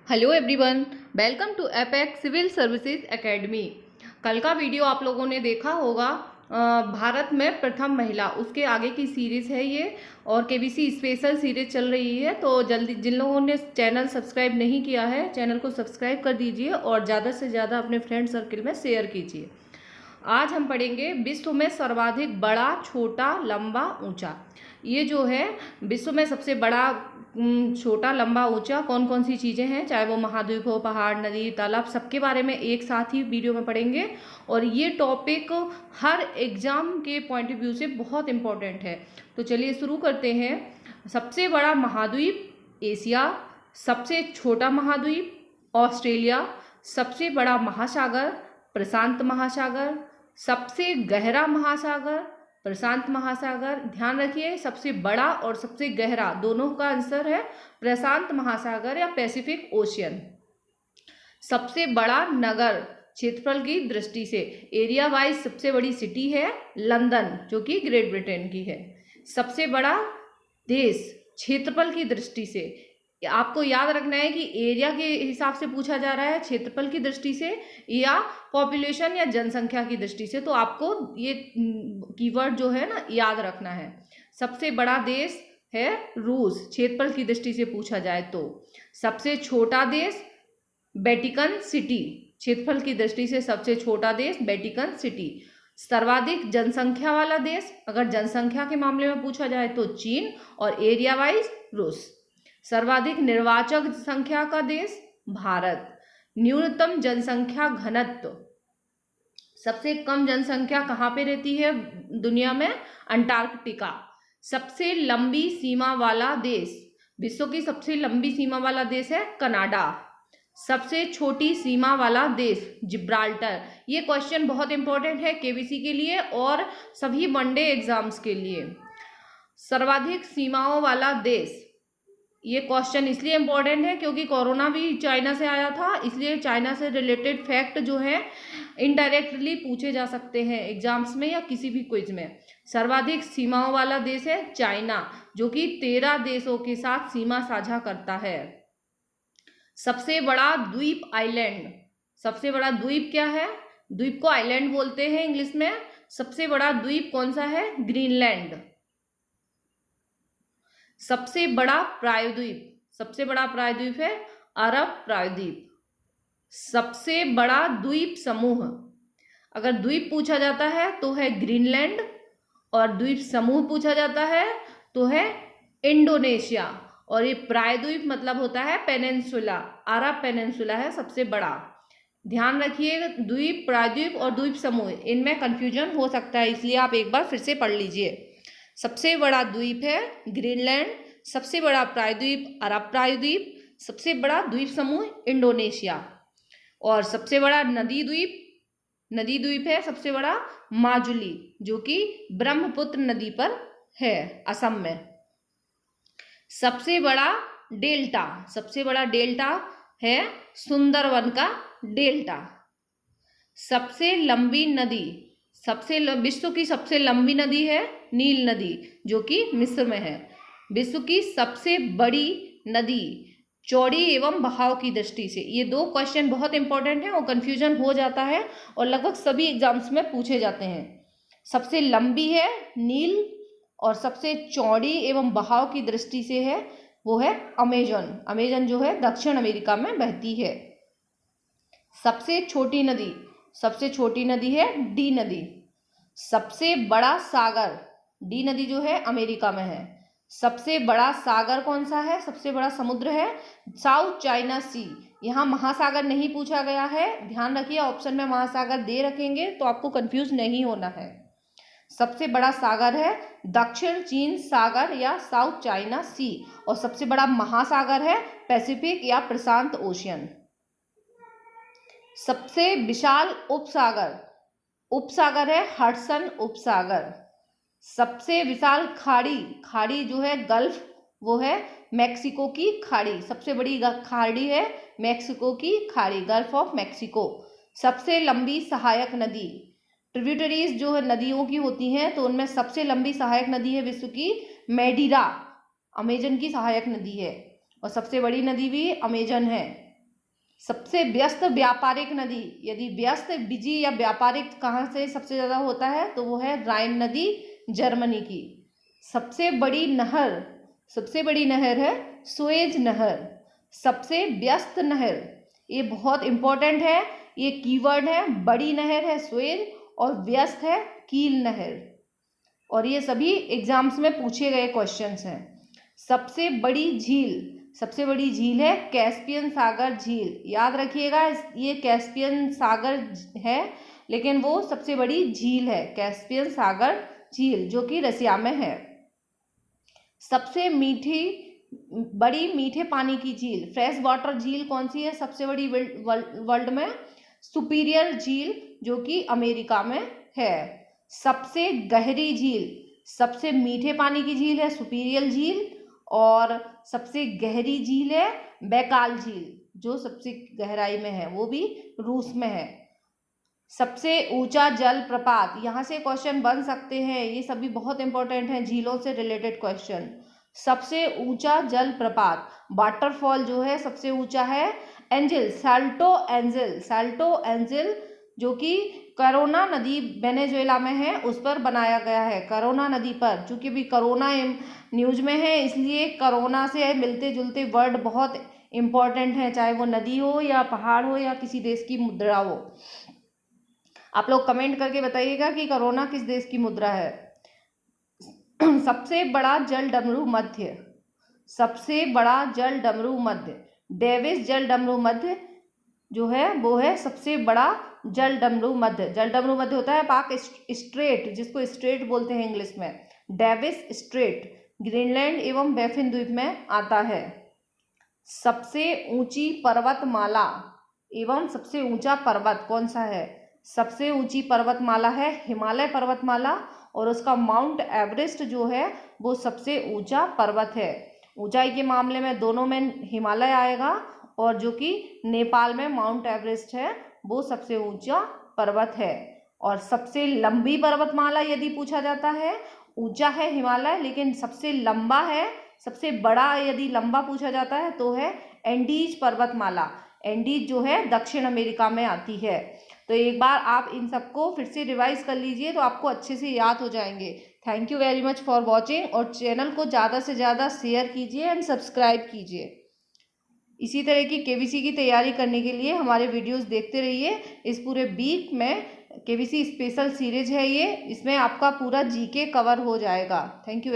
Hello everyone, welcome to Apex Civil Services Academy. कल का video आप लोगों ने देखा होगा। भारत में प्रथम महिला, उसके आगे की सीरीज़ है ये, और केबीसी स्पेशल सीरीज चल रही है। तो जल्दी जिन लोगों ने चैनल सब्सक्राइब नहीं किया है, चैनल को सब्सक्राइब कर दीजिए और ज़्यादा से ज़्यादा अपने फ्रेंड सर्किल में शेयर कीजिए। आज हम पढ़ेंगे विश्व में सर्वाधिक बड़ा, छोटा, लंबा, ऊंचा। ये जो है विश्व में सबसे बड़ा, छोटा, लंबा, ऊंचा कौन कौन सी चीज़ें हैं, चाहे वो महाद्वीप हो, पहाड़, नदी, तालाब, सबके बारे में एक साथ ही वीडियो में पढ़ेंगे। और ये टॉपिक हर एग्जाम के पॉइंट ऑफ व्यू से बहुत इम्पोर्टेंट है। तो चलिए शुरू करते हैं। सबसे बड़ा महाद्वीप एशिया, सबसे छोटा महाद्वीप ऑस्ट्रेलिया, सबसे बड़ा महासागर प्रशांत महासागर, सबसे गहरा महासागर प्रशांत महासागर। ध्यान रखिए, सबसे बड़ा और सबसे गहरा दोनों का आंसर है प्रशांत महासागर या पैसिफिक ओशियन। सबसे बड़ा नगर क्षेत्रफल की दृष्टि से, एरिया वाइज सबसे बड़ी सिटी है लंदन, जो कि ग्रेट ब्रिटेन की है। सबसे बड़ा देश क्षेत्रफल की दृष्टि से, आपको याद रखना है कि एरिया के हिसाब से पूछा जा रहा है, क्षेत्रफल की दृष्टि से या पॉपुलेशन या जनसंख्या की दृष्टि से। तो आपको ये कीवर्ड जो है ना याद रखना है। सबसे बड़ा देश है रूस, क्षेत्रफल की दृष्टि से पूछा जाए तो। सबसे छोटा देश वेटिकन सिटी, क्षेत्रफल की दृष्टि से सबसे छोटा देश वेटिकन सिटी। सर्वाधिक जनसंख्या वाला देश, अगर जनसंख्या के मामले में पूछा जाए तो चीन, और एरिया वाइज रूस। सर्वाधिक निर्वाचक संख्या का देश भारत। न्यूनतम जनसंख्या घनत्व, सबसे कम जनसंख्या कहाँ पे रहती है दुनिया में? अंटार्कटिका। सबसे लंबी सीमा वाला देश, विश्व की सबसे लंबी सीमा वाला देश है कनाडा। सबसे छोटी सीमा वाला देश जिब्राल्टर। ये क्वेश्चन बहुत इंपॉर्टेंट है केबीसी के लिए और सभी वनडे एग्जाम्स के लिए। सर्वाधिक सीमाओं वाला देश, ये क्वेश्चन इसलिए इम्पोर्टेंट है क्योंकि कोरोना भी चाइना से आया था, इसलिए चाइना से रिलेटेड फैक्ट जो है इनडायरेक्टली पूछे जा सकते हैं एग्जाम्स में या किसी भी क्विज में। सर्वाधिक सीमाओं वाला देश है चाइना, जो कि 13 देशों के साथ सीमा साझा करता है। सबसे बड़ा द्वीप आइलैंड, सबसे बड़ा द्वीप क्या है? द्वीप को आइलैंड बोलते हैं इंग्लिश में। सबसे बड़ा द्वीप कौन सा है? ग्रीनलैंड। सबसे बड़ा प्रायद्वीप, सबसे बड़ा प्रायद्वीप है अरब प्रायद्वीप। सबसे बड़ा द्वीप समूह, अगर द्वीप पूछा जाता है तो है ग्रीनलैंड, और द्वीप समूह पूछा जाता है तो है इंडोनेशिया। और ये प्रायद्वीप मतलब होता है पेनिनसुला, अरब पेनिनसुला है सबसे बड़ा। ध्यान रखिए, द्वीप, प्रायद्वीप और द्वीप समूह, इनमें कंफ्यूजन हो सकता है, इसलिए आप एक बार फिर से पढ़ लीजिए। सबसे बड़ा द्वीप है ग्रीनलैंड, सबसे बड़ा प्रायद्वीप अरब प्रायद्वीप, सबसे बड़ा द्वीप समूह इंडोनेशिया, और सबसे बड़ा नदी द्वीप है सबसे बड़ा माजुली, जो कि ब्रह्मपुत्र नदी पर है असम में। सबसे बड़ा डेल्टा, सबसे बड़ा डेल्टा है सुंदरवन का डेल्टा। सबसे लंबी नदी, विश्व की सबसे लंबी नदी है नील नदी, जो कि मिस्र में है। विश्व की सबसे बड़ी नदी, चौड़ी एवं बहाव की दृष्टि से। ये दो क्वेश्चन बहुत इंपॉर्टेंट हैं और कंफ्यूजन हो जाता है और लगभग सभी एग्जाम्स में पूछे जाते हैं। सबसे लंबी है नील, और सबसे चौड़ी एवं बहाव की दृष्टि से है वो है अमेजन। अमेजन जो है दक्षिण अमेरिका में बहती है। सबसे छोटी नदी, सबसे छोटी नदी है डी नदी। सबसे बड़ा सागर, डी नदी जो है अमेरिका में है। सबसे बड़ा सागर कौन सा है? सबसे बड़ा समुद्र है साउथ चाइना सी। यहाँ महासागर नहीं पूछा गया है, ध्यान रखिए, ऑप्शन में महासागर दे रखेंगे तो आपको कंफ्यूज नहीं होना है। सबसे बड़ा सागर है दक्षिण चीन सागर या साउथ चाइना सी, और सबसे बड़ा महासागर है पैसिफिक या प्रशांत ओशियन। सबसे विशाल उपसागर है हडसन उपसागर। सबसे विशाल खाड़ी जो है गल्फ, वो है मैक्सिको की खाड़ी। सबसे बड़ी खाड़ी है मैक्सिको की खाड़ी, गल्फ ऑफ मैक्सिको। सबसे लंबी सहायक नदी, ट्रिब्यूटरीज जो है नदियों की होती हैं, तो उनमें सबसे लंबी सहायक नदी है विश्व की मेडिरा, अमेजन की सहायक नदी है, और सबसे बड़ी नदी भी अमेजन है। सबसे व्यस्त व्यापारिक नदी, यदि व्यस्त बिजी या व्यापारिक कहाँ से सबसे ज़्यादा होता है तो वो है राइन नदी, जर्मनी की। सबसे बड़ी नहर है सुएज नहर। सबसे व्यस्त नहर, ये बहुत इंपॉर्टेंट है, ये कीवर्ड है। बड़ी नहर है सुएज और व्यस्त है कील नहर, और ये सभी एग्जाम्स में पूछे गए क्वेश्चंस हैं। सबसे बड़ी झील है कैस्पियन सागर झील। याद रखिएगा, ये कैस्पियन सागर है, लेकिन वो सबसे बड़ी झील है कैस्पियन सागर झील, जो कि रसिया में है। सबसे बड़ी मीठे पानी की झील, फ्रेश वाटर झील कौन सी है सबसे बड़ी वर्ल्ड में? सुपीरियर झील, जो कि अमेरिका में है। सबसे गहरी झील, सबसे मीठे पानी की झील है सुपीरियर झील, और सबसे गहरी झील है बैकाल झील, जो सबसे गहराई में है, वो भी रूस में है। सबसे ऊंचा जल प्रपात, यहाँ से क्वेश्चन बन सकते हैं, ये सभी बहुत इंपॉर्टेंट हैं, झीलों से रिलेटेड क्वेश्चन। सबसे ऊंचा जल प्रपात, वाटरफॉल जो है सबसे ऊंचा है साल्टो एंजिल, जो कि करोना नदी वेनेजुएला में है, उस पर बनाया गया है। करोना नदी पर, चूंकि भी करोना न्यूज में है, इसलिए करोना से मिलते जुलते वर्ड बहुत इंपॉर्टेंट हैं, चाहे वो नदी हो या पहाड़ हो या किसी देश की मुद्रा हो। आप लोग कमेंट करके बताइएगा कि कोरोना किस देश की मुद्रा है। सबसे बड़ा जल डमरू मध्य, डेविस जल डमरू मध्य जो है वो है सबसे बड़ा जल डमरू मध्य होता है पाक स्ट्रेट, जिसको स्ट्रेट बोलते हैं इंग्लिश में। डेविस स्ट्रेट ग्रीनलैंड एवं बैफिन द्वीप में आता है। सबसे ऊंची पर्वतमाला एवं सबसे ऊंचा पर्वत कौन सा है? सबसे ऊंची पर्वतमाला है हिमालय पर्वतमाला, और उसका माउंट एवरेस्ट जो है वो सबसे ऊंचा पर्वत है। ऊंचाई के मामले में दोनों में हिमालय आएगा, और जो कि नेपाल में माउंट एवरेस्ट है वो सबसे ऊंचा पर्वत है। और सबसे लंबी पर्वतमाला यदि पूछा जाता है, ऊंचा है हिमालय लेकिन सबसे लंबा है, सबसे बड़ा यदि लंबा पूछा जाता है तो है एंडीज पर्वतमाला। एंडीज जो है दक्षिण अमेरिका में आती है। तो एक बार आप इन सबको फिर से रिवाइज कर लीजिए तो आपको अच्छे से याद हो जाएंगे। Thank you very much for watching, और चैनल को ज़्यादा से ज़्यादा शेयर कीजिए एंड सब्सक्राइब कीजिए। इसी तरह की केबीसी की तैयारी करने के लिए हमारे वीडियोस देखते रहिए। इस पूरे वीक में केबीसी स्पेशल सीरीज है ये, इसमें आपका पूरा जीके कवर हो जाएगा। Thank you.